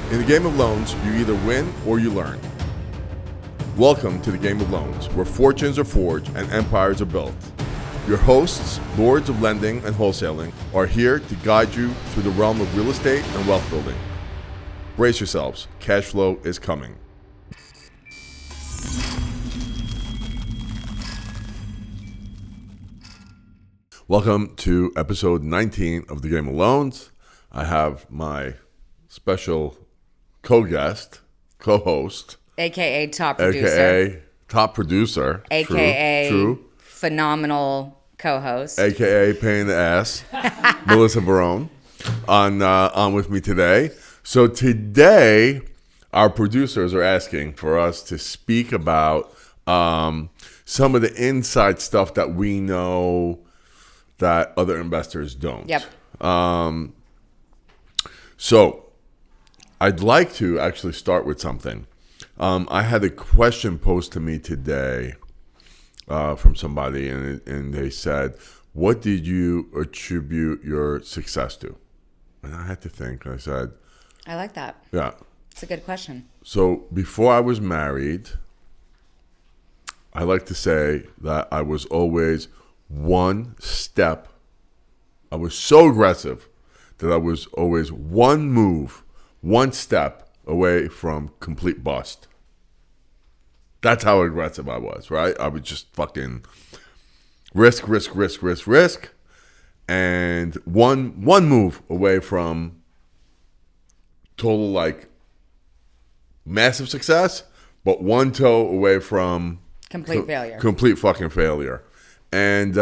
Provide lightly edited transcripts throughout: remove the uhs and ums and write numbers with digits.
In the game of loans, you either win or you learn. Welcome to the game of loans, where fortunes are forged and empires are built. Your hosts, lords of lending and wholesaling, are here to guide you through the realm of real estate and wealth building. Brace yourselves, cash flow is coming. Welcome to episode 19 of the Game of Loans. I have my special co-guest, co-host, AKA top producer. AKA top producer. AKA True. phenomenal co-host. AKA pain in the ass, Melissa Barone, on with me today. So today, our producers are asking for us to speak about some of the inside stuff that we know that other investors don't. Yep. So I'd like to actually start with something. I had a question posed to me today from somebody, and they said, what did you attribute your success to? And I had to think. I said, I like that. yeah. It's a good question. So before I was married, I like to say that I was always one step. I was so aggressive that I was always one move, one step away from complete bust. That's how aggressive I was, right? I would just fucking risk, and one move away from total, like, massive success, but one toe away from Complete failure. Complete fucking failure. And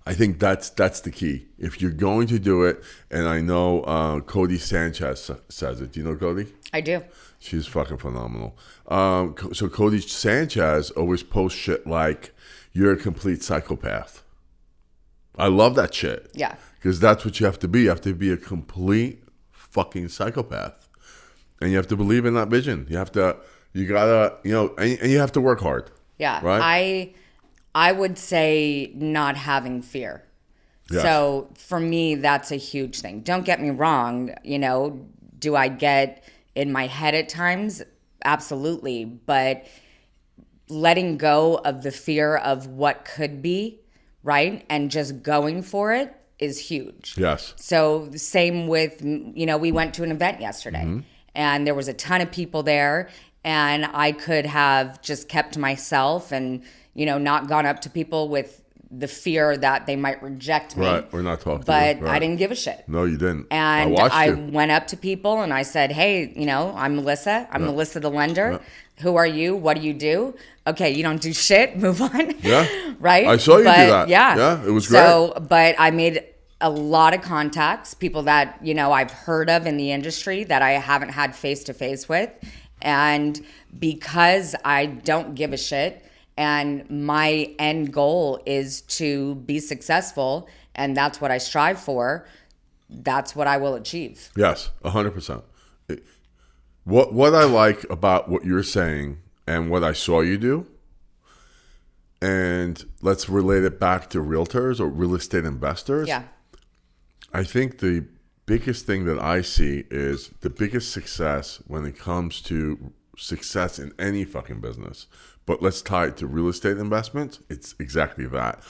I think that's the key. If you're going to do it, and I know Cody Sanchez says it. Do you know Cody? I do. She's fucking phenomenal. So Cody Sanchez always posts shit like, you're a complete psychopath. I love that shit. Yeah. Because that's what you have to be. You have to be a complete fucking psychopath. And you have to believe in that vision. You gotta, and you have to work hard. Yeah. Right? I would say not having fear. Yes. So for me, that's a huge thing. Don't get me wrong. Do I get in my head at times? Absolutely. But letting go of the fear of what could be, right? And just going for it is huge. Yes. So same with, we went to an event yesterday and there was a ton of people there, and I could have just kept to myself and, not gone up to people with the fear that they might reject me. Right, we're not talking. But Right. I didn't give a shit. No, you didn't. And I went up to people and I said, hey, I'm Melissa. I'm Melissa the lender. Yeah. Who are you? What do you do? Okay, you don't do shit. Move on. Yeah. Right? I saw you do that. Yeah. Yeah, it was great. But I made a lot of contacts, people that, I've heard of in the industry that I haven't had face-to-face with. And because I don't give a shit, and my end goal is to be successful, and that's what I strive for, that's what I will achieve. Yes, 100%. What I like about what you're saying and what I saw you do, and let's relate it back to realtors or real estate investors. Yeah. I think the biggest thing that I see is the biggest success when it comes to success in any fucking business. But let's tie it to real estate investments. It's exactly that.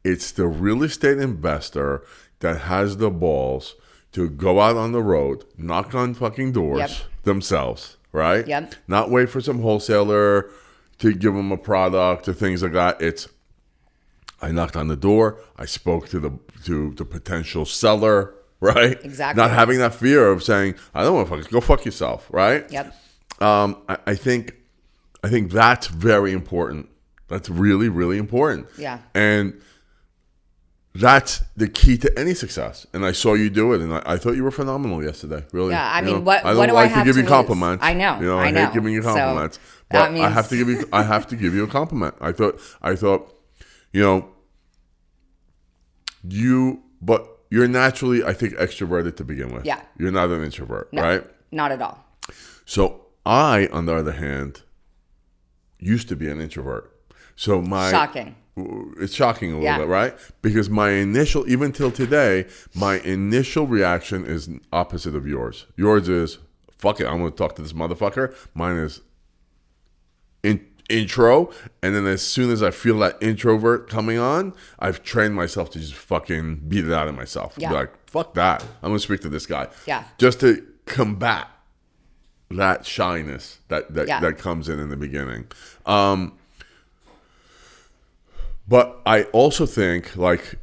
It's the real estate investor that has the balls to go out on the road, knock on fucking doors themselves, right? Yep. Not wait for some wholesaler to give them a product or things like that. It's, I knocked on the door, I spoke to the potential seller, right? Exactly. Not having that fear of saying, I don't want to go fuck yourself, right? Yep. I think that's very important. That's really, really important. Yeah. And that's the key to any success. And I saw you do it, and I thought you were phenomenal yesterday. Really. Yeah. I mean, I don't like to give you compliments. I know. I hate giving you compliments. So but I have to give you a compliment. I thought, but you're naturally, I think, extroverted to begin with. Yeah. You're not an introvert, No, right? Not at all. So I, on the other hand, used to be an introvert. So Shocking. It's shocking a little bit, right? Because my initial, even till today, my initial reaction is opposite of yours. Yours is, fuck it, I'm going to talk to this motherfucker. Mine is intro, and then as soon as I feel that introvert coming on, I've trained myself to just fucking beat it out of myself. Yeah. Be like, fuck that. I'm going to speak to this guy. Yeah. Just to combat that shyness that comes in the beginning. But I also think, like,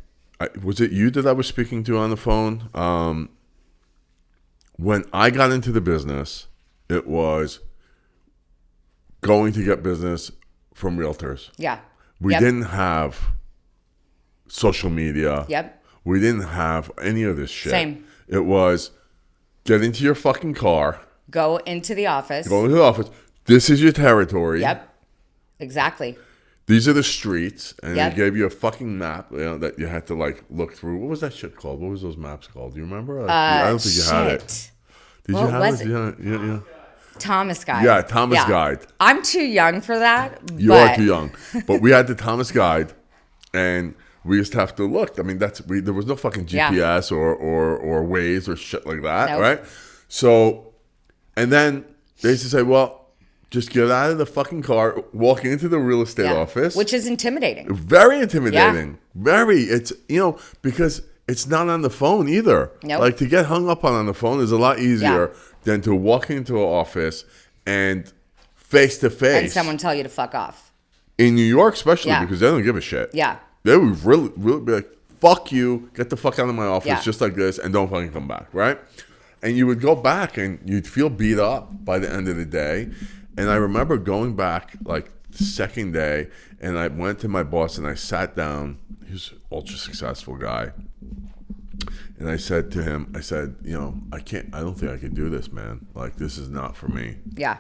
was it you that I was speaking to on the phone? When I got into the business, it was going to get business from realtors. Yeah. We didn't have social media. Yep. We didn't have any of this shit. Same. It was get into your fucking car. Go into the office. Go into the office. This is your territory. Yep. Exactly. These are the streets, and Yep. they gave you a fucking map, that you had to like look through. What was that shit called? What was those maps called? Do you remember? Like, I don't think you had it. Did What you have was it? it? Yeah. Thomas Guide. Yeah, Thomas Guide. I'm too young for that. You are too young, but we had the Thomas Guide, and we used to have to look. I mean, there was no fucking GPS or Waze or shit like that, Nope. right? So, and then they used to say, well, just get out of the fucking car, walk into the real estate office. Which is intimidating. Very intimidating. Yeah. Very. It's, because it's not on the phone either. Nope. Like, to get hung up on the phone is a lot easier than to walk into an office and face to face. And someone tell you to fuck off. In New York, especially, because they don't give a shit. Yeah. They would really be like, fuck you, get the fuck out of my office, just like this, and don't fucking come back, right? And you would go back and you'd feel beat up by the end of the day. And I remember going back like the second day, and I went to my boss and I sat down. He was an ultra successful guy. And I said to him, I don't think I can do this, man. Like, this is not for me. Yeah.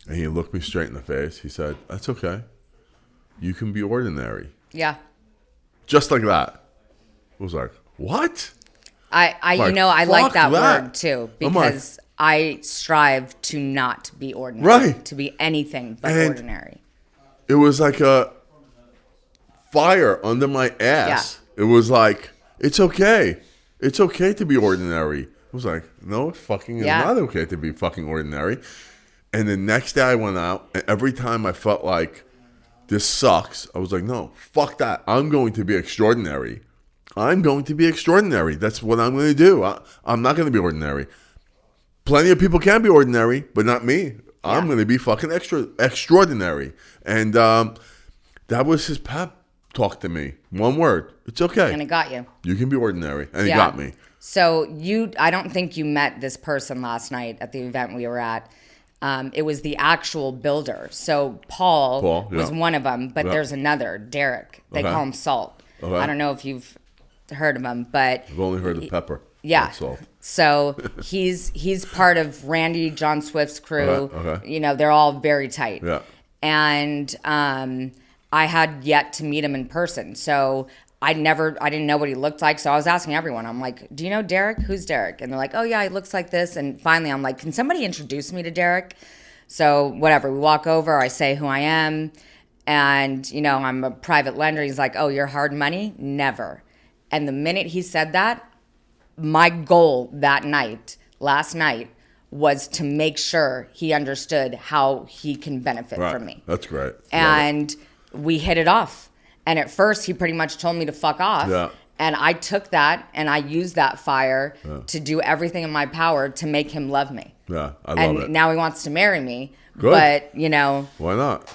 And he looked me straight in the face. He said, that's okay. You can be ordinary. Yeah. Just like that. I was like, what? I Like, like fuck that that. word too, I'm like- because I strive to not be ordinary. Right. To be anything but And- ordinary. It was like a fire under my ass. It was like, it's okay. It's okay to be ordinary. I was like, no, it fucking is not okay to be fucking ordinary. And the next day I went out, and every time I felt like this sucks, I was like, no, fuck that. I'm going to be extraordinary. I'm going to be extraordinary. That's what I'm going to do. I'm not going to be ordinary. Plenty of people can be ordinary, but not me. I'm going to be fucking extraordinary. And that was his pep talk to me. One word. It's okay. And it got you. You can be ordinary. And it got me. So I don't think you met this person last night at the event we were at. It was the actual builder. So Paul was one of them, but there's another, Derek. They call him Salt. Okay. I don't know if you've heard of him, but I've only heard of Pepper. yeah. That's all. So he's part of Randy John Swift's crew. Okay. They're all very tight. Yeah. And I had yet to meet him in person. So I didn't know what he looked like. So I was asking everyone. I'm like, do you know Derek? Who's Derek? And they're like, oh yeah, he looks like this. And finally I'm like, can somebody introduce me to Derek? So whatever, we walk over, I say who I am. And, I'm a private lender. He's like, oh, you're hard money? Never. And the minute he said that, my goal last night, was to make sure he understood how he can benefit from me. That's great. And we hit it off. And at first, he pretty much told me to fuck off. Yeah. And I took that and I used that fire to do everything in my power to make him love me. Yeah, I love it. And now he wants to marry me. Good. But, Why not?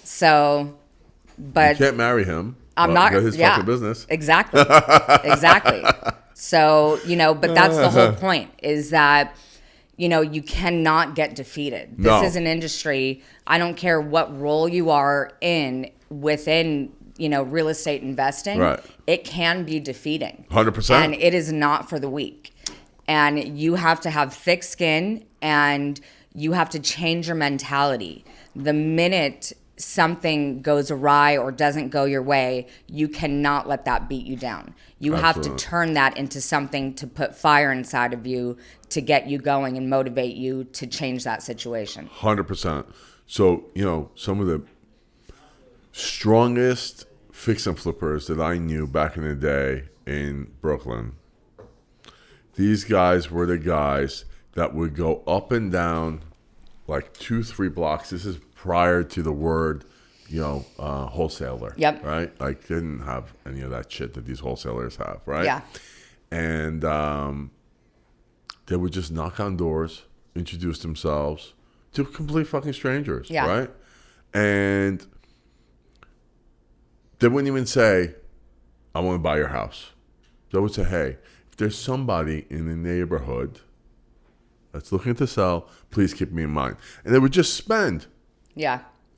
So, but You can't marry him. I'm not. Get his fucking business. Exactly. Exactly. So, but that's the whole point is that, you cannot get defeated. This No. is an industry. I don't care what role you are within, real estate investing. Right. It can be defeating. 100%. And it is not for the weak. And you have to have thick skin and you have to change your mentality. The minute something goes awry or doesn't go your way, you cannot let that beat you down. You have to turn that into something to put fire inside of you to get you going and motivate you to change that situation. 100%. So, some of the strongest fix and flippers that I knew back in the day in Brooklyn, these guys were the guys that would go up and down like 2-3 blocks. This is prior to the word, wholesaler. Yep. Right? Like, they didn't have any of that shit that these wholesalers have, right? Yeah. And they would just knock on doors, introduce themselves to complete fucking strangers, Yeah. right? And they wouldn't even say, I want to buy your house. They would say, hey, if there's somebody in the neighborhood that's looking to sell, please keep me in mind. And they would just spend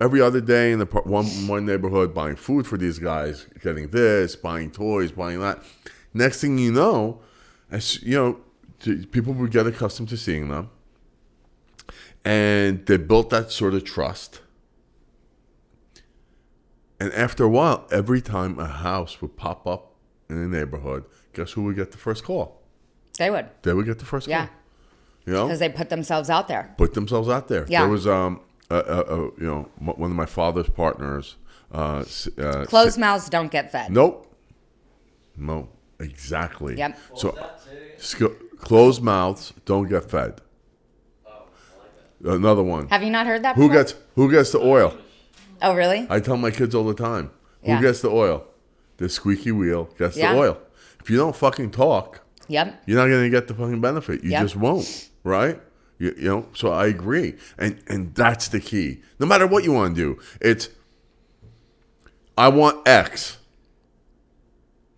every other day in the one neighborhood buying food for these guys, getting this, buying toys, buying that. Next thing you know, people would get accustomed to seeing them. And they built that sort of trust. And after a while, every time a house would pop up in the neighborhood, guess who would get the first call? They would. They would get the first call. Yeah. Because they put themselves out there. Yeah. There was one of my father's partners. Closed mouths don't get fed. Nope. No, exactly. Yep. So closed mouths don't get fed. Oh, I like that. Another one. Have you not heard that before? Who gets the oil? Oh, really? I tell my kids all the time. Yeah. Who gets the oil? The squeaky wheel gets Yeah. the oil. If you don't fucking talk, Yep. you're not going to get the fucking benefit. You Yep. just won't, right? So I agree. And that's the key. No matter what you want to do, it's, I want X,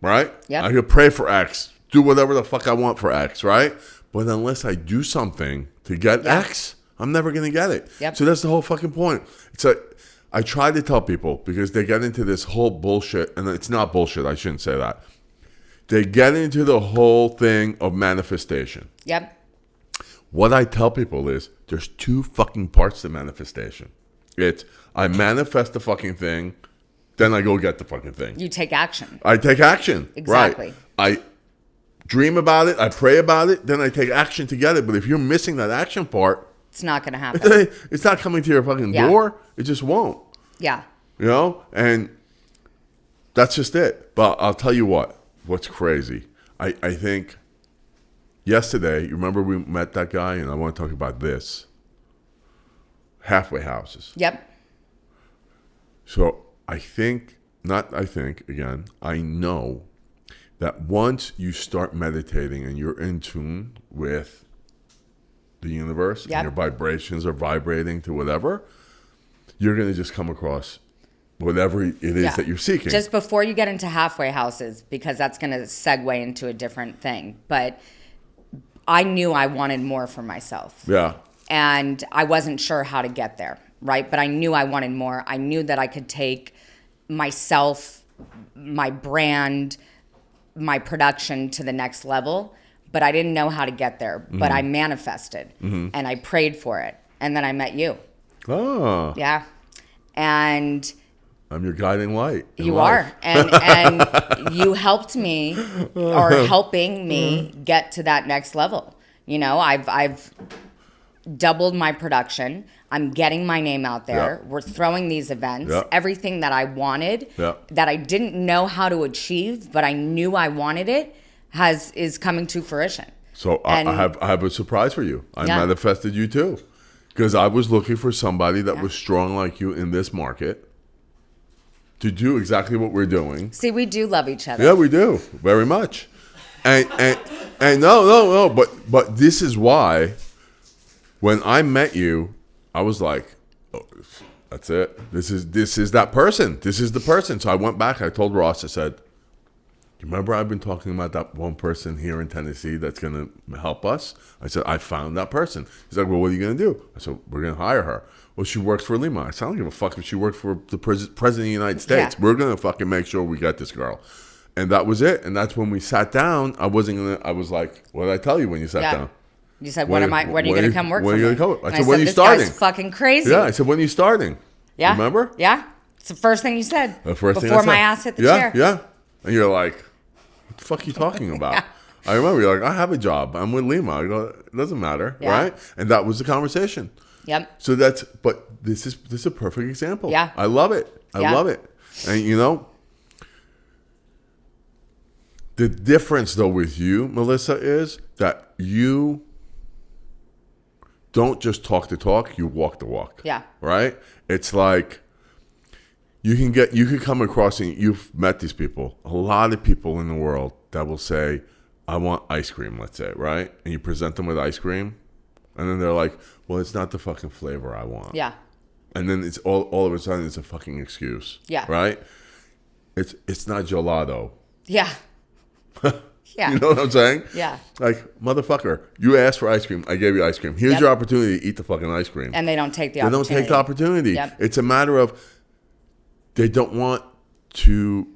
right? Yep. I could pray for X, do whatever the fuck I want for X, right? But unless I do something to get X, I'm never going to get it. Yep. So that's the whole fucking point. It's like, I try to tell people, because they get into this whole bullshit, and it's not bullshit, I shouldn't say that. They get into the whole thing of manifestation. Yep. What I tell people is, there's 2 fucking parts to manifestation. It's, I manifest the fucking thing, then I go get the fucking thing. You take action. I take action. Exactly. Right. I dream about it, I pray about it, then I take action to get it. But if you're missing that action part, It's not going to happen. it's not coming to your fucking door. It just won't. Yeah. And that's just it. But I'll tell you what's crazy. I think yesterday, you remember we met that guy, and I want to talk about this. Halfway houses. Yep. So I know that once you start meditating and you're in tune with the universe, and your vibrations are vibrating to whatever, you're going to just come across whatever it is that you're seeking. Just before you get into halfway houses, because that's going to segue into a different thing. But I knew I wanted more for myself. Yeah. And I wasn't sure how to get there, right? But I knew I wanted more. I knew that I could take myself, my brand, my production to the next level. But I didn't know how to get there. Mm-hmm. But I manifested. Mm-hmm. And I prayed for it. And then I met you. Oh. Yeah. And I'm your guiding light. You are. And you helped me, or helping me get to that next level. I've doubled my production. I'm getting my name out there. Yeah. We're throwing these events. Yeah. Everything that I wanted, that I didn't know how to achieve, but I knew I wanted it, is coming to fruition. So I have a surprise for you. I manifested you too. Because I was looking for somebody that was strong like you in this market to do exactly what we're doing. See, we do love each other. Yeah, we do. Very much. And no. But this is why when I met you, I was like, oh, that's it. This is that person. This is the person. So I went back. I told Ross, I said, you remember I've been talking about that one person here in Tennessee that's going to help us? I said, I found that person. He's like, well, what are you going to do? I said, we're going to hire her. Well, she works for Lima. I said, I don't give a fuck if she worked for the president of the United States. Yeah. We're going to fucking make sure we got this girl. And that was it. And that's when we sat down. I was like, what did I tell you when you sat down? You said, when are you going to come work for me? When are you going to come? I said, when are you starting? This guy's fucking crazy. Yeah, I said, when are you starting? Yeah. Remember? Yeah. It's the first thing you said. The first thing I before said. My ass hit the chair. Yeah. And you're like, what the fuck are you talking about? Yeah. I remember you're like, I have a job. I'm with Lima. I go, it doesn't matter, right? And that was the conversation. Yep. So but this is a perfect example. Yeah. I love it. I love it. And the difference though with you, Melissa, is that you don't just talk the talk, you walk the walk. Yeah. Right? It's like you can come across, and you've met these people, a lot of people in the world that will say, I want ice cream, let's say, right? And you present them with ice cream, and then they're like, well, it's not the fucking flavor I want. Yeah. And then it's all of a sudden it's a fucking excuse. Yeah. Right? It's not gelato. Yeah. Yeah. You know what I'm saying? Yeah. Like, motherfucker, you asked for ice cream. I gave you ice cream. Here's Yep. your opportunity to eat the fucking ice cream. And they don't take the They opportunity. don't take the opportunity. Yep. It's a matter of they don't want to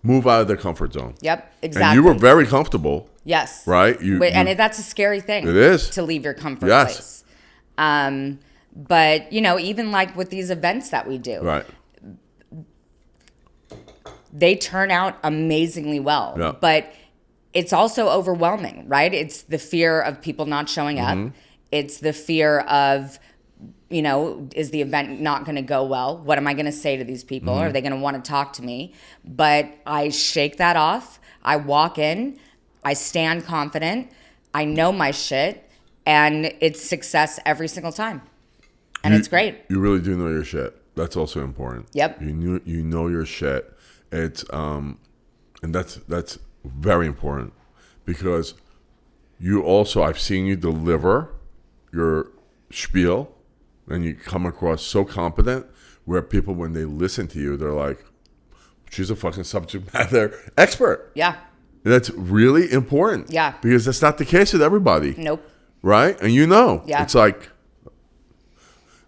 move out of their comfort zone. Yep, exactly. And you were very comfortable. Yes. Right? And that's a scary thing. It is. To leave your comfort Yes. place. But, even like with these events that we do, Right. they turn out amazingly well. Yeah. But it's also overwhelming, right? It's the fear of people not showing up. It's the fear of, is the event not going to go well? What am I going to say to these people? Are they going to want to talk to me? But I shake that off. I walk in. I stand confident. I know my shit. And it's success every single time. And it's great. You really do know your shit. That's also important. Yep. You know your shit. It's and that's very important because you also, I've seen you deliver your spiel and you come across so competent where people, when they listen to you, they're like, she's a fucking subject matter expert. Yeah. And that's really important. Yeah. Because that's not the case with everybody. Nope. Right? And Yeah. It's like,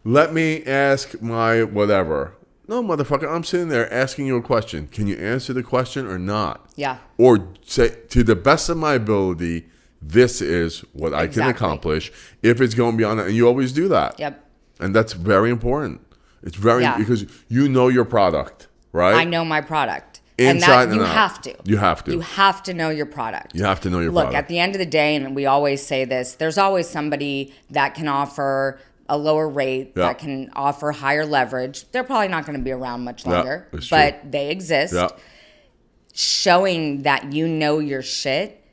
let me ask my whatever. No, motherfucker, I'm sitting there asking you a question. Can you answer the question or not? Yeah. Or say, to the best of my ability, this is what I can accomplish. If it's going beyond that, and you always do that. Yep. And that's very important. It's very, Yeah. because you know your product, right? I know my product. Inside and and you out. have to. You have to. You have to know your product. You have to know your Look, product. at the end of the day, and we always say this, there's always somebody that can offer a lower rate, Yeah. that can offer higher leverage. They're probably not going to be around much longer, it's but true. they exist. Yeah. Showing that you know your shit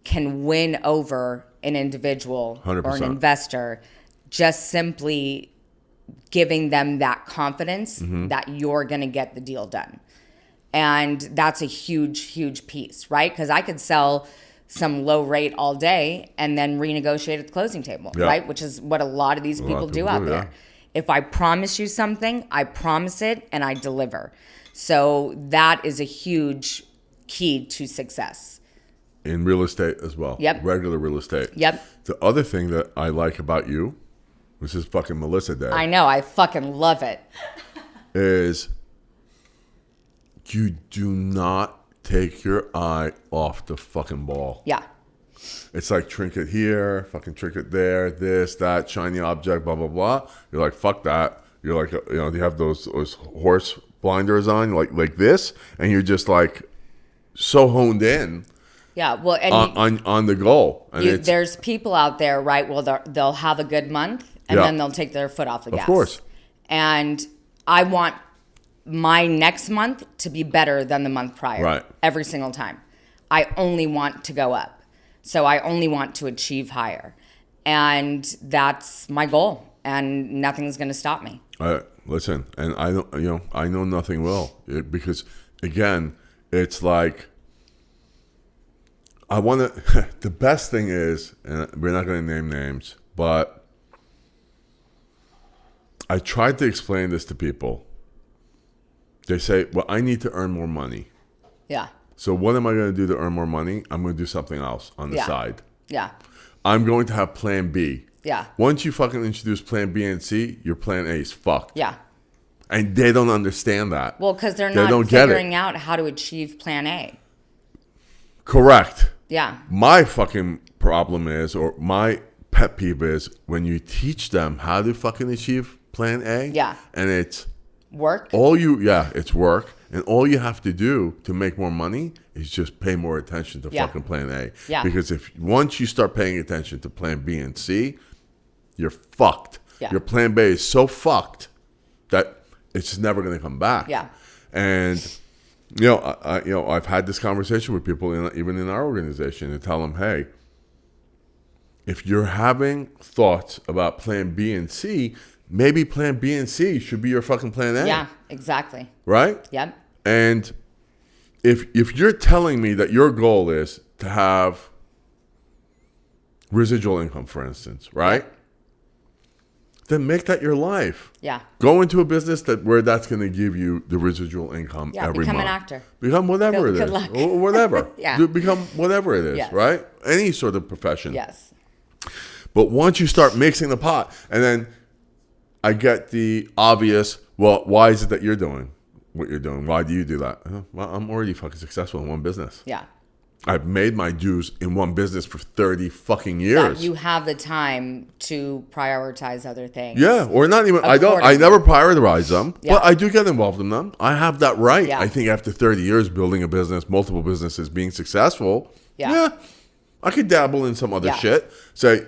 can win over an individual 100%. or an investor, just simply giving them that confidence Mm-hmm. that you're going to get the deal done. And that's a huge, huge piece, right? Because I could sell some low rate all day and then renegotiate at the closing table, Yeah. right? Which is what a lot of these people do out there. If I promise you something, I promise it and I deliver. So that is a huge key to success. In real estate as well. Yep. Regular real estate. Yep. The other thing that I like about you, this is fucking Melissa Day, I know. I fucking love it. is you do not take your eye off the fucking ball. Yeah. It's like trinket here, fucking trinket there, this, that, shiny object, blah, blah, blah. You're like, fuck that. You're like, you have those horse blinders on, like this, and you're just like so honed in Yeah. Well, and on the goal. And there's people out there, right? Well, they'll have a good month and Yeah. then they'll take their foot off the gas. Of course. And I want my next month to be better than the month prior. Right. Every single time. I only want to go up. So I only want to achieve higher. And that's my goal. And nothing's going to stop me. Listen, and I don't, I know nothing will, because again, it's like I want to. The best thing is, and we're not going to name names, but I tried to explain this to people. They say, "Well, I need to earn more money." Yeah. So what am I going to do to earn more money? I'm going to do something else on the Yeah. side. Yeah. I'm going to have Plan B. Yeah. Once you fucking introduce Plan B and C, your Plan A is fucked. Yeah. And they don't understand that. Well, because they're They not don't get it. figuring out how to achieve plan A. Correct. Yeah. My fucking problem is, or my pet peeve is, when you teach them how to fucking achieve Plan A. Yeah. And it's Work. it's work. And all you have to do to make more money is just pay more attention to Yeah. fucking Plan A. Yeah. Because once you start paying attention to Plan B and C, you're fucked. Yeah. Your Plan B is so fucked that it's just never going to come back. Yeah. And I've had this conversation with people even in our organization, and tell them, hey, if you're having thoughts about plan B and C, maybe plan B and C should be your fucking plan A. Yeah, exactly. Right? Yep. And if you're telling me that your goal is to have residual income, for instance, right? Yep. Then make that your life. Yeah. Go into a business where that's going to give you the residual income Yeah, every become month. an actor. Become whatever Good it is. luck. Or whatever. Yeah. Become whatever it is, Yes. right? Any sort of profession. Yes. But once you start mixing the pot, and then I get the obvious, well, why is it that you're doing what you're doing? Why do you do that? Well, I'm already fucking successful in one business. Yeah. I've made my dues in one business for 30 fucking That years. you have the time to prioritize other things. Yeah, or not even. I Accordingly. never prioritize them, Yeah. but I do get involved in them. I have that right. Yeah. I think after 30 years building a business, multiple businesses, being successful, Yeah. I could dabble in some other Yeah. shit. Say,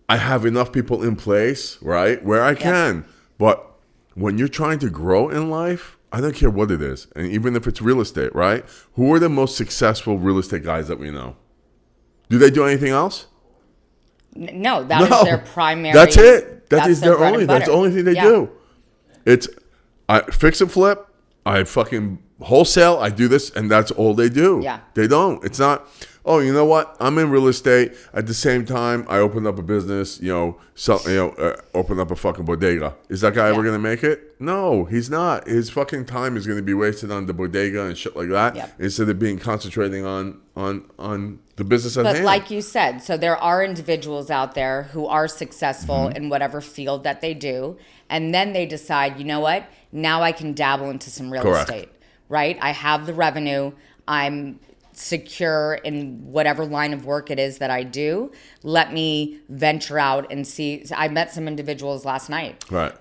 I have enough people in place, right, where I can. But when you're trying to grow in life, I don't care what it is, and even if it's real estate, right? Who are the most successful real estate guys that we know? Do they do anything else? No, that is their primary. That's it. That that's is their bread only. and That's the butter. only thing they Yeah. do. It's I fix and flip. I fucking wholesale. I do this, and that's all they do. Yeah. They don't. It's not. Oh, you know what? I'm in real estate. At the same time, I opened up a business. Open up a fucking bodega. Is that guy ever gonna make it? No, he's not. His fucking time is gonna be wasted on the bodega and shit like that, Yep. instead of being concentrating on the business at But hand. like you said, so there are individuals out there who are successful Mm-hmm. in whatever field that they do, and then they decide, you know what? Now I can dabble into some real Correct. estate, right? I have the revenue. I'm secure in whatever line of work it is that I do. Let me venture out and see. I met some individuals last night, Right.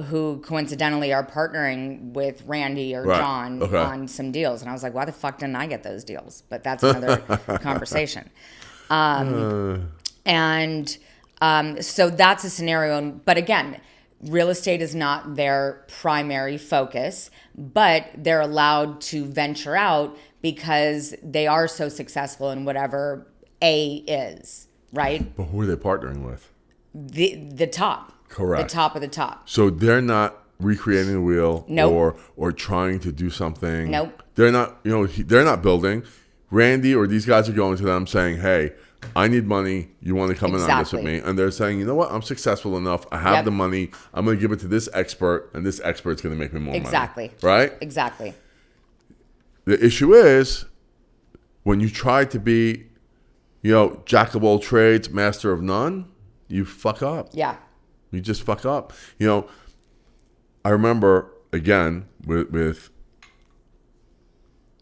who coincidentally are partnering with Randy or Right. John Okay. on some deals. And I was like, why the fuck didn't I get those deals? But that's another conversation. So that's a scenario. But again, real estate is not their primary focus, but they're allowed to venture out because they are so successful in whatever A is, right? But who are they partnering with? The top. Correct. The top of the top. So they're not recreating the wheel Nope. or trying to do something. Nope. They're not, they're not building. Randy or these guys are going to them saying, hey, I need money. You want to come in on this with Exactly. me? And they're saying, you know what? I'm successful enough. I have Yep. the money. I'm going to give it to this expert, and this expert's going to make me more Exactly. money. Right? Exactly. The issue is when you try to be, jack of all trades, master of none, you fuck up. Yeah. You just fuck up. I remember, again, with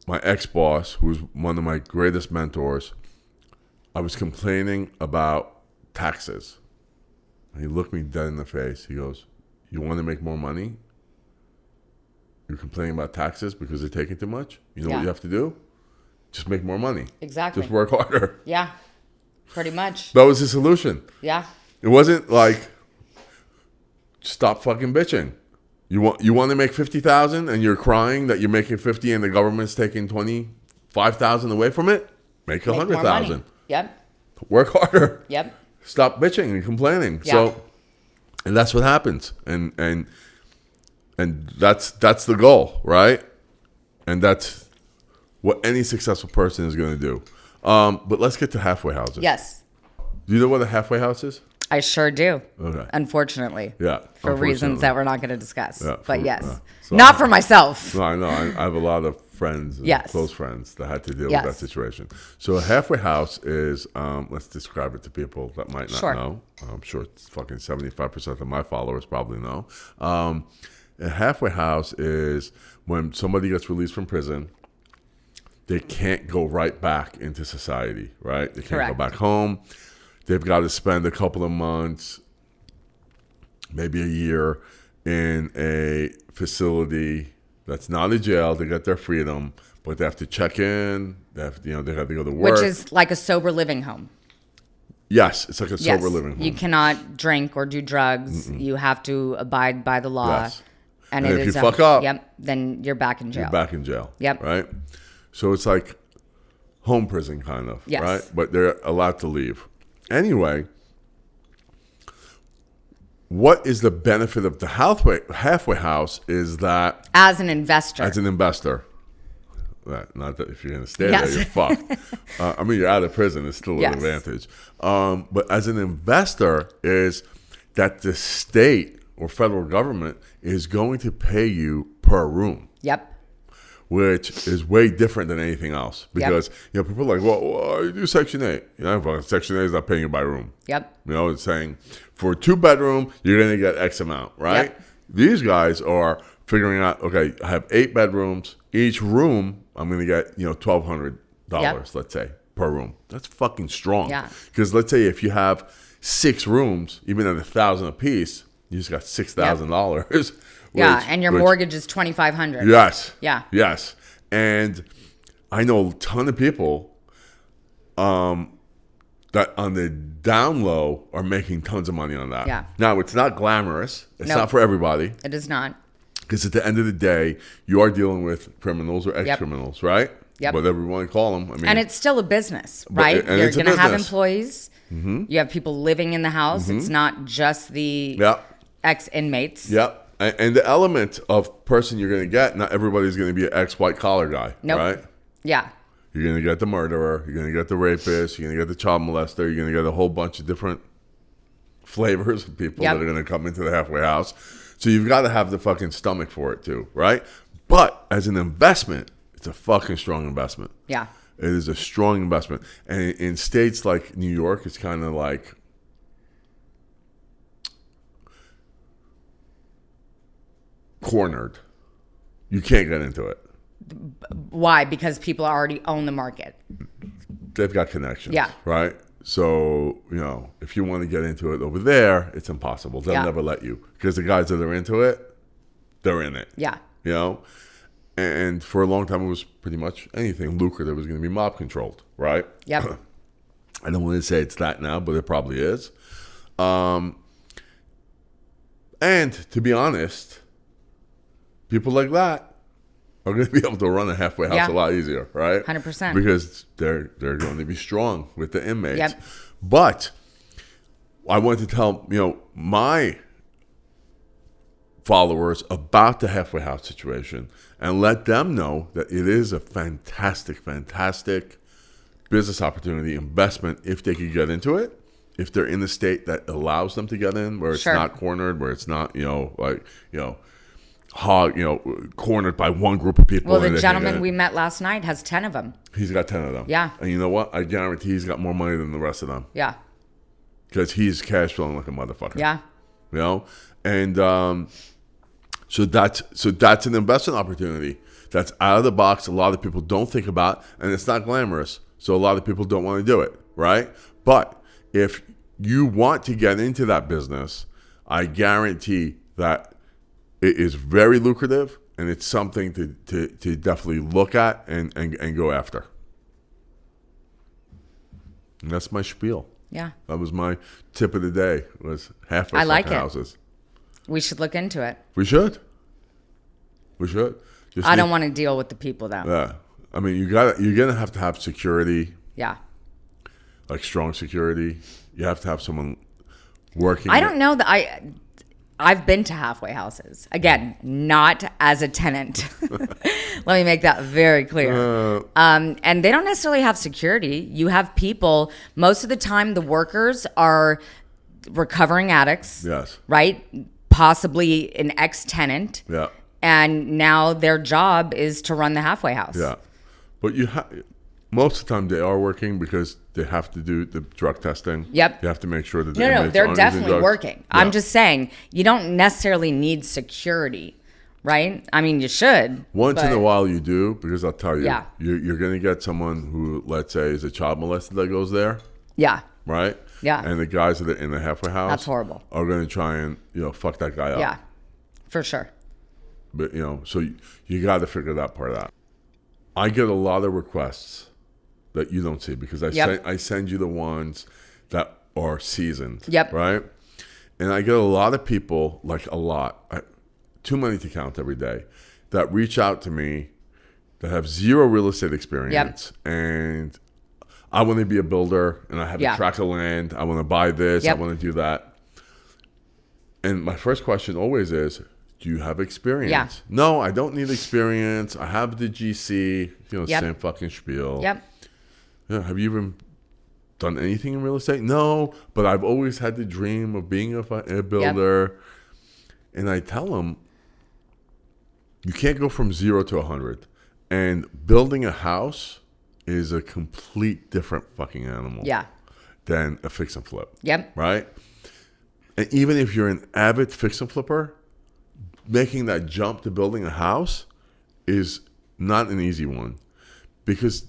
my ex-boss, who was one of my greatest mentors, I was complaining about taxes. And he looked me dead in the face. He goes, you want to make more money? You're complaining about taxes because they're taking too much? You know what Yeah. you have to do? Just make more money. Exactly. Just work harder. Yeah. Pretty much. That was the solution. Yeah. It wasn't like, stop fucking bitching. You want to make 50,000 and you're crying that you're making 50 and the government's taking 25,000 away from it? Make Make more 100,000. money. Yep. Work harder. Yep. Stop bitching and complaining. Yeah. So, and that's what happens. And that's the goal, right? And that's what any successful person is going to do. But let's get to halfway houses. Yes. Do you know what a halfway house is? I sure do. Okay. Unfortunately. Yeah. For reasons unfortunately. that we're not going to discuss. Yeah, but for- yes. yeah. So- Not for myself. No, I know. I have a lot of friends, and Yes. close friends that had to deal Yes. with that situation. So a halfway house is, let's describe it to people that might not Sure. know. I'm sure it's fucking 75% of my followers probably know. A halfway house is when somebody gets released from prison, they can't go right back into society, right? They can't Correct. go back home. They've got to spend a couple of months, maybe a year, in a facility that's not a jail to get their freedom, but they have to check in. They have to go to work. Which is like a sober living home. Yes, it's like a sober Yes. living home. You cannot drink or do drugs. You have to abide by the law. Yes. And And it if is you fuck up, yep, then you're back in jail. You're back in jail. Yep. Right? So it's like home prison kind of, Yes. right? But they're allowed to leave. Anyway, what is the benefit of the halfway house is that As an investor. as an investor, not that if you're going to stay Yes. there, you're fucked. I mean, you're out of prison. It's still Yes. an advantage. But as an investor is that the state or federal government is going to pay you per room, Yep. which is way different than anything else. Because, people are like, well, you do Section 8. Well, Section 8 is not paying you by room. Yep. It's saying for a 2-bedroom, you're going to get X amount, right? Yep. These guys are figuring out, okay, I have 8 bedrooms. Each room, I'm going to get, $1,200, Yep. let's say, per room. That's fucking strong. Yeah. Because let's say if you have 6 rooms, even at $1,000 a piece, you just got $6,000. Yeah, and your mortgage is $2,500. Yes. Yeah. Yes. And I know a ton of people that on the down low are making tons of money on that. Yeah. Now, it's not glamorous. It's Nope. not for everybody. It is not. Because at the end of the day, you are dealing with criminals or ex-criminals, right? Yep. Whatever you want to call them. I mean, And it's still a business, right? and You're it's a going to have business. employees. You have people living in the house. It's not just the Yep. ex-inmates. Yep. And the element of person you're going to get, not everybody's going to be an ex-white collar guy, Nope. right? Yeah. You're going to get the murderer. You're going to get the rapist. You're going to get the child molester. You're going to get a whole bunch of different flavors of people Yep. that are going to come into the halfway house. So you've got to have the fucking stomach for it too, right? But as an investment, it's a fucking strong investment. Yeah. It is a strong investment. And in states like New York, it's kind of like cornered. You can't get into it. Why? Because people already own the market. They've got connections. Yeah. Right? So, if you want to get into it over there, it's impossible. They'll Yeah. never let you. Because the guys that are into it, they're in it. Yeah. And for a long time, it was pretty much anything lucrative was going to be mob controlled, right? Yep. I don't want to say it's that now, but it probably is. And to be honest, people like that are going to be able to run a halfway house Yeah. a lot easier, right? 100%. Because they're going to be strong with the inmates. Yep. But I want to tell my followers about the halfway house situation and let them know that it is a fantastic, fantastic business opportunity, investment if they could get into it. If they're in the state that allows them to get in, where it's Sure. not cornered, where it's not cornered by one group of people. Well, and the they can't get gentleman in. we met last night has 10 of them. He's got 10 of them. Yeah. And you know what? I guarantee he's got more money than the rest of them Yeah. because he's cash flowing like a motherfucker. Yeah. And so that's an investment opportunity that's out of the box. A lot of people don't think about, and it's not glamorous. So a lot of people don't want to do it, right? But if you want to get into that business, I guarantee that it is very lucrative, and it's something to definitely look at and go after. And that's my spiel. Yeah. That was my tip of the day. Was halfway I like fucking it. houses. We should look into it. We should. Just I don't want to deal with the people though. Yeah, I mean, you're gonna have to have security, Yeah. like strong security. You have to have someone working. I don't know that I've been to halfway houses. Again, not as a tenant. Let me make that very clear. And they don't necessarily have security. You have people, most of the time the workers are recovering addicts. Yes. Right? Possibly an ex-tenant. Yeah. And now their job is to run the halfway house. Yeah, but most of the time they are working because they have to do the drug testing. Yep. You have to make sure that No, inmates they're aren't using definitely drugs. working. Yeah. I'm just saying, you don't necessarily need security, right? I mean, you should. Once in but- a while you do, because I'll tell you, Yeah. you're going to get someone who, let's say, is a child molester that goes there, Yeah. right? Yeah. And the guys that are in the halfway house That's horrible. are going to try and fuck that guy up. Yeah. For sure. But so you got to figure that part out. I get a lot of requests that you don't see because I send you the ones that are seasoned. Yep. Right. And I get a lot of people, like a lot, too many to count every day, that reach out to me that have zero real estate experience, and I want to be a builder, and I have a tract of land. I want to buy this. I want to do that. And my first question always is, do you have experience? Yeah. No, I don't need experience. I have the GC. Same fucking spiel. Yep. Yeah. Have you even done anything in real estate? No, but I've always had the dream of being a builder. And I tell them, you can't go from 0 to 100. And building a house is a complete different fucking animal. Yeah. Than a fix and flip. Yep. Right? And even if you're an avid fix and flipper, making that jump to building a house is not an easy one. Because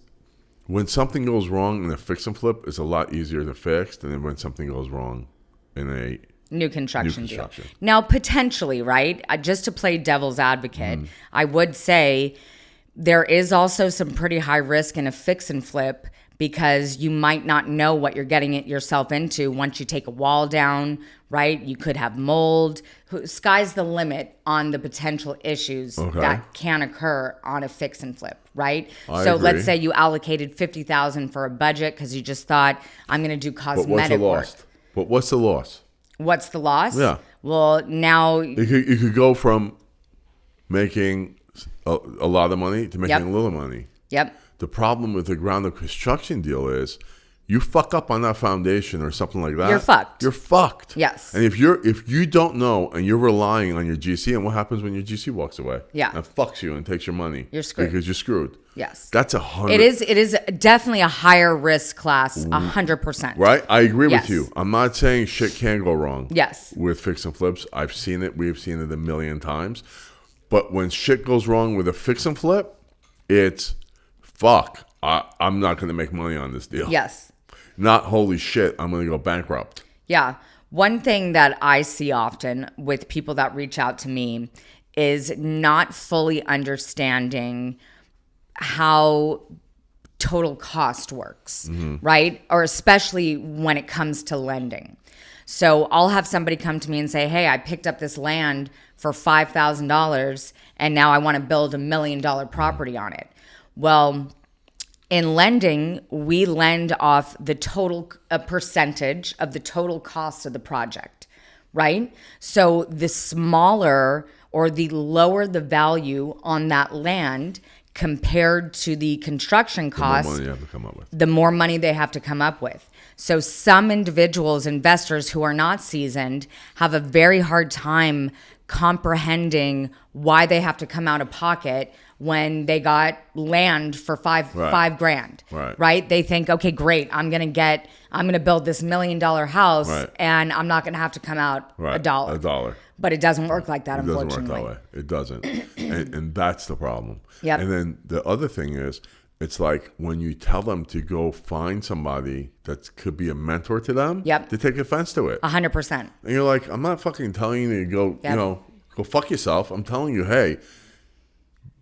when something goes wrong in a fix and flip, it's a lot easier to fix than when something goes wrong in a new construction deal. Now, potentially, right? Just to play devil's advocate, I would say there is also some pretty high risk in a fix and flip, because you might not know what you're getting yourself into once you take a wall down, right? You could have mold. Sky's the limit on the potential issues that can occur on a fix and flip, right? So agree. let's say you allocated $50,000 for a budget because you just thought, I'm going to do cosmetic work. But what's the loss? What's the loss? Yeah. Well, now you could go from making a lot of money to making a little money. Yep. The problem with the ground up construction deal is you fuck up on that foundation or something like that. You're fucked. You're fucked. Yes. And if you don't know and you're relying on your GC, and what happens when your GC walks away? Yeah. And fucks you and takes your money. You're screwed. Because you're screwed. Yes. That's 100. It is definitely a higher risk class, 100%. Right? I agree Yes. with you. I'm not saying shit can go wrong. Yes. With fix and flips. I've seen it. We've seen it a million times. But when shit goes wrong with a fix and flip, it's fuck. I'm not going to make money on this deal. Yes. Not holy shit, I'm going to go bankrupt. Yeah. One thing that I see often with people that reach out to me is not fully understanding how total cost works, right? Or especially when it comes to lending. So I'll have somebody come to me and say, hey, I picked up this land for $5,000 and now I want to build $1 million property on it. Well, in lending, we lend off a percentage of the total cost of the project, right? So the smaller or the lower the value on that land compared to the construction cost, the more money they have to come up with. So some individuals, investors who are not seasoned, have a very hard time comprehending why they have to come out of pocket when they got land for $5,000, right? They think, okay, great, I'm gonna build this $1 million house, and I'm not gonna have to come out a dollar. But it doesn't work like that, unfortunately. It doesn't. And that's the problem. Yep. And then the other thing is, it's like when you tell them to go find somebody that could be a mentor to them, they take offense to it. 100%. And you're like, I'm not fucking telling you to go, go fuck yourself. I'm telling you, hey,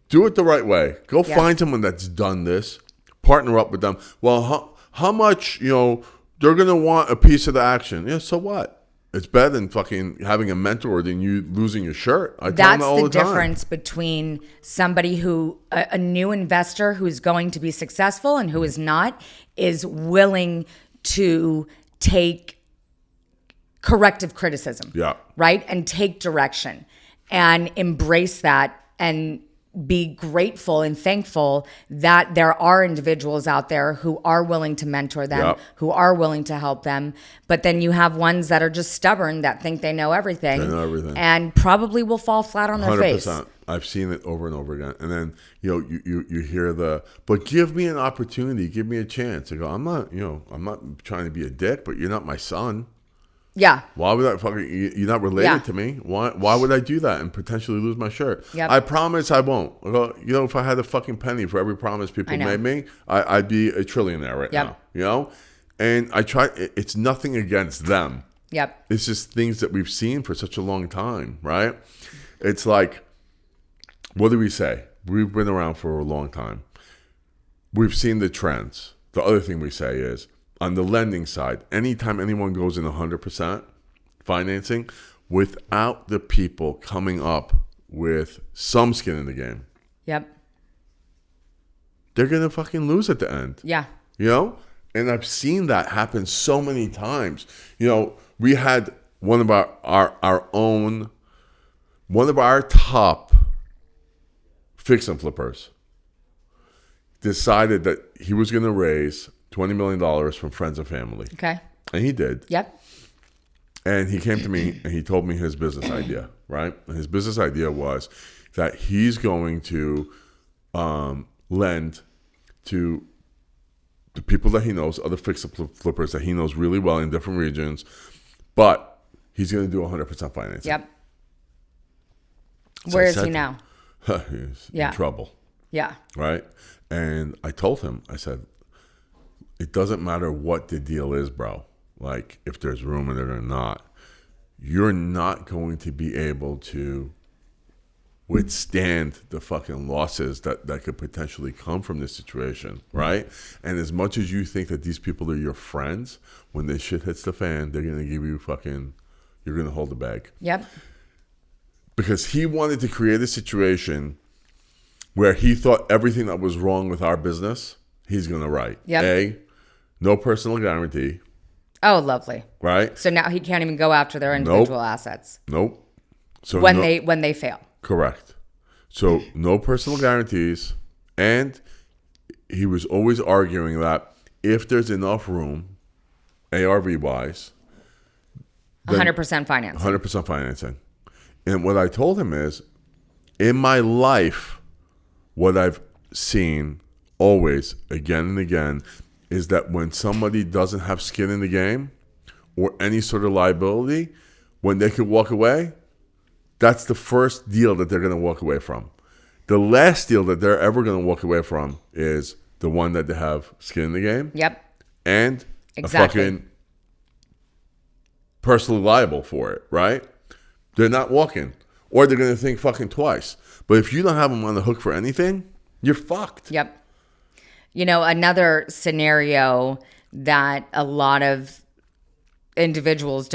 do it the right way. Go find someone that's done this. Partner up with them. Well, how much, they're going to want a piece of the action. Yeah, so what? It's better than fucking having a mentor than you losing your shirt. I tell them all the time. That's the difference between somebody a new investor who's going to be successful and who is not, is willing to take corrective criticism. Yeah. Right? And take direction and embrace that and be grateful and thankful that there are individuals out there who are willing to mentor them, who are willing to help them. But then you have ones that are just stubborn, that think they know everything. And probably will fall flat on their 100%. face. I've seen it over and over again. And then, you hear but give me an opportunity, give me a chance. I go, I'm not trying to be a dick, but you're not my son. Yeah. Why would I you're not related to me. Why would I do that and potentially lose my shirt? Yep. I promise I won't. If I had a fucking penny for every promise people made me, I'd be a trillionaire right now, And I try, it's nothing against them. Yep. It's just things that we've seen for such a long time, right? It's like, what do we say? We've been around for a long time. We've seen the trends. The other thing we say is, on the lending side, anytime anyone goes in 100% financing, without the people coming up with some skin in the game, Yep. they're going to fucking lose at the end. Yeah. You know? And I've seen that happen so many times. You know, we had one of our top fix and flippers decided that he was going to raise $20 million from friends and family. Okay. And he did. Yep. And he came to me and he told me his business idea, right? And his business idea was that he's going to lend to the people that he knows, other fix-and-flippers that he knows really well in different regions, but he's going to do 100% financing. Yep. So Where I is he said, now? He's Yeah. in trouble, Yeah. right? And I told him, I said, it doesn't matter what the deal is, bro. Like, if there's room in it or not, you're not going to be able to withstand the fucking losses that could potentially come from this situation, right? And as much as you think that these people are your friends, when this shit hits the fan, they're going to give you you're going to hold the bag. Yep. Because he wanted to create a situation where he thought everything that was wrong with our business, he's going to write. Yep. No personal guarantee, Oh, lovely. right? So now he can't even go after their individual assets Nope. So when they fail. Correct. So no personal guarantees, and he was always arguing that if there's enough room, ARV wise, 100% financing. 100% financing. And what I told him is, in my life, what I've seen always, again and again, is that when somebody doesn't have skin in the game or any sort of liability, when they could walk away, that's the first deal that they're going to walk away from. The last deal that they're ever going to walk away from is the one that they have skin in the game. Yep. And Exactly. a fucking personally liable for it, right? They're not walking. Or they're going to think fucking twice. But if you don't have them on the hook for anything, you're fucked. Yep. You know, another scenario that a lot of individuals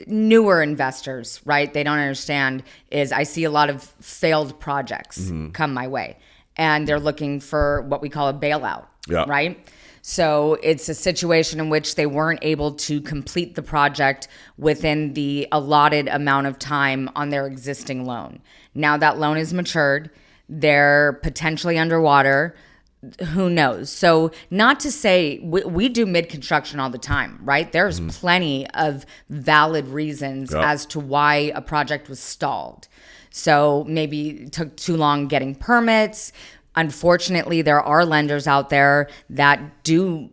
newer investors, right? They don't understand is I see a lot of failed projects come my way, and they're looking for what we call a bailout, right? So it's a situation in which they weren't able to complete the project within the allotted amount of time on their existing loan. Now that loan is matured, they're potentially underwater. Who knows? So not to say we do mid-construction all the time, right? There's plenty of valid reasons as to why a project was stalled. So maybe it took too long getting permits. Unfortunately, there are lenders out there that do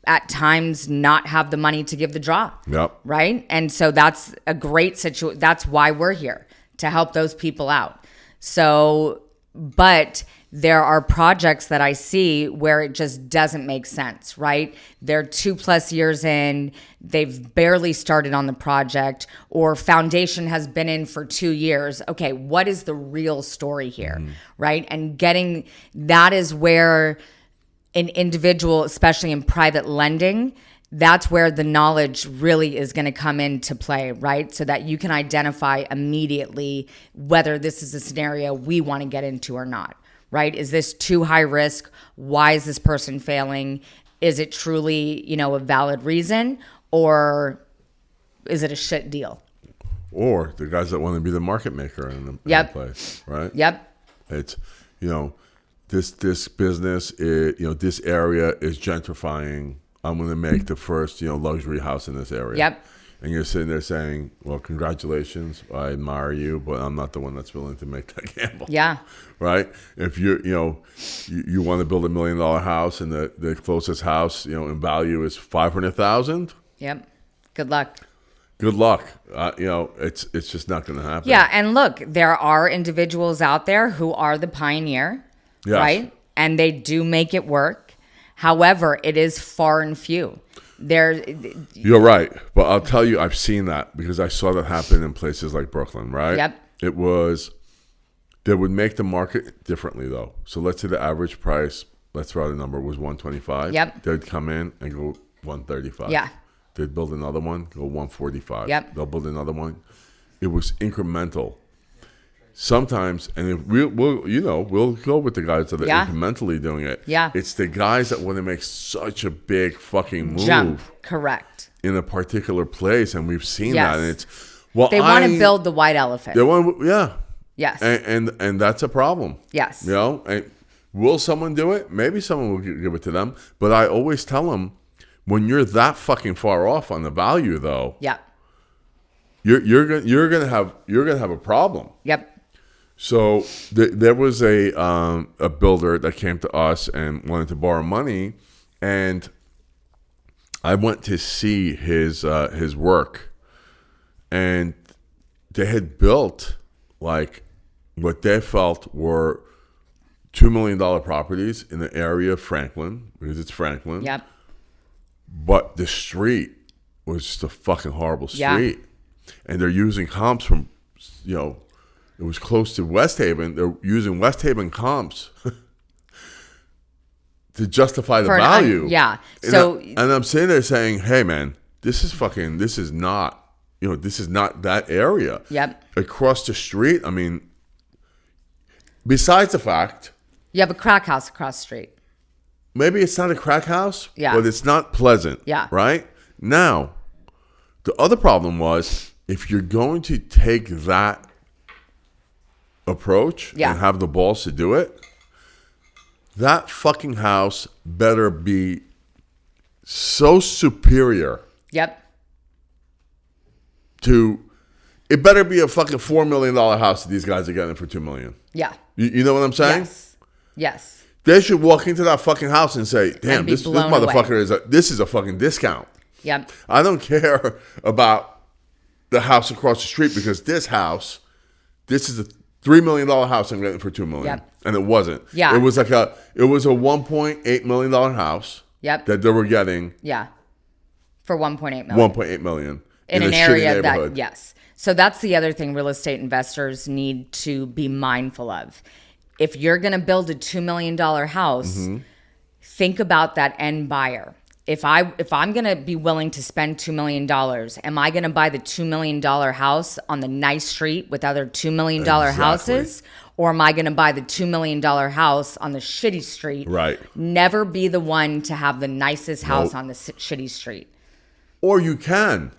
at times not have the money to give the draw. Yep. Right? And so that's a great situation. That's why we're here, to help those people out. So, but there are projects that I see where it just doesn't make sense, right? They're 2+ years in, they've barely started on the project, or foundation has been in for 2 years. Okay, what is the real story here, right? And getting that is where an individual, especially in private lending, that's where the knowledge really is going to come into play, right? So that you can identify immediately whether this is a scenario we want to get into or not. Right? Is this too high risk? Why is this person failing? Is it truly, a valid reason, or is it a shit deal? Or the guys that want to be the market maker in the place, right? Yep. It's, this business, this area is gentrifying. I'm going to make the first, luxury house in this area. Yep. And you're sitting there saying, well, congratulations, I admire you, but I'm not the one that's willing to make that gamble. Yeah. Right? If you want to build $1 million house and the closest house, in value is $500,000. Yep. Good luck. Good luck. It's just not going to happen. Yeah. And look, there are individuals out there who are the pioneer, right? And they do make it work. However, it is far and few. You're right, but I'll tell you, I've seen that because I saw that happen in places like Brooklyn, right? Yep. They would make the market differently though. So let's say the average price, let's throw out a number, was $125. Yep. They'd come in and go $135. Yeah. They'd build another one, go $145. Yep. They'll build another one. It was incremental. sometimes, and if we'll go with the guys that are Yeah. incrementally doing it. Yeah. It's the guys that want to make such a big fucking move Jump. Correct. in a particular place, and we've seen Yes. that. And it's They want to build the white elephant. They want, yeah. Yes. And that's a problem. Yes. You know, and will someone do it? Maybe someone will give it to them. But I always tell them, when you're that fucking far off on the value, though, Yeah. you're gonna have a problem. Yep. So there was a builder that came to us and wanted to borrow money, and I went to see his work, and they had built like what they felt were $2 million properties in the area of Franklin, because it's Franklin. Yep. But the street was just a fucking horrible street. Yeah. And they're using comps from, it was close to West Haven. They're using West Haven comps to justify the value. Yeah. And So I'm sitting there saying, hey, man, this is not that area. Yep. Across the street, I mean, besides the fact, you have a crack house across the street. maybe it's not a crack house, Yeah. but it's not pleasant. Yeah. Right? Now, the other problem was, if you're going to take that approach Yeah. and have the balls to do it, that fucking house better be so superior Yep. to, it better be a fucking $4 million house that these guys are getting for $2 million. Yeah. You know what I'm saying? Yes. Yes. They should walk into that fucking house and say, damn, be this blown motherfucker this is a fucking discount. Yep. I don't care about the house across the street, because this is a $3 million house I'm getting for $2 million. Yep. And it wasn't. Yeah. It was a $1.8 million house. Yep. That they were getting Yeah. For 1.8 million. $1.8 million in a an shitty area neighborhood. that, yes. So that's the other thing real estate investors need to be mindful of. If you're going to build a $2 million house, Mm-hmm. think about that end buyer. If I'm going to be willing to spend $2 million, am I going to buy the $2 million house on the nice street with other $2 million houses? Or am I going to buy the $2 million house on the shitty street? Right. Never be the one to have the nicest house Nope. on the shitty street. Or you can,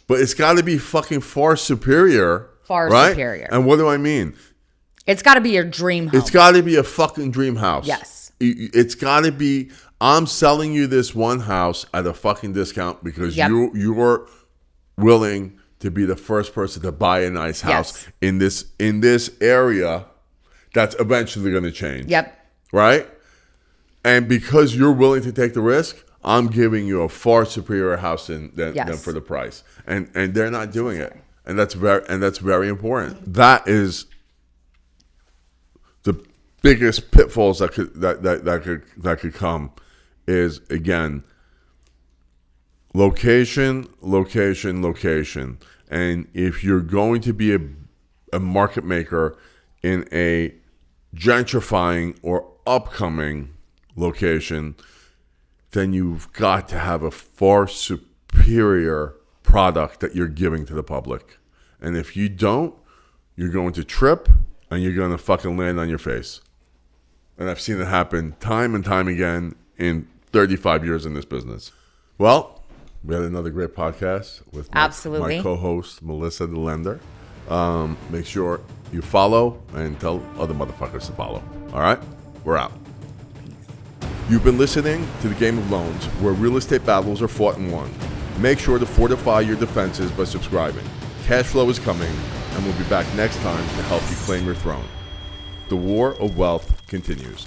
but it's got to be fucking far superior. Far right? superior. And what do I mean? It's got to be your dream home. It's got to be a fucking dream house. Yes. It's got to be, I'm selling you this one house at a fucking discount because Yep. you're willing to be the first person to buy a nice house Yes. in this area that's eventually going to change. Yep. Right? And because you're willing to take the risk, I'm giving you a far superior house than Yes. for the price. And they're not doing it. And that's very important. That is the biggest pitfalls that could come is, again, location. And if you're going to be a market maker in a gentrifying or upcoming location, then you've got to have a far superior product that you're giving to the public. And if you don't, you're going to trip and you're going to fucking land on your face. And I've seen it happen time and time again in 35 years in this business. Well, we had another great podcast with Absolutely. my co-host, Melissa the Lender. Make sure you follow and tell other motherfuckers to follow. All right? We're out. You've been listening to The Game of Loans, where real estate battles are fought and won. Make sure to fortify your defenses by subscribing. Cash flow is coming, and we'll be back next time to help you claim your throne. The war of wealth continues.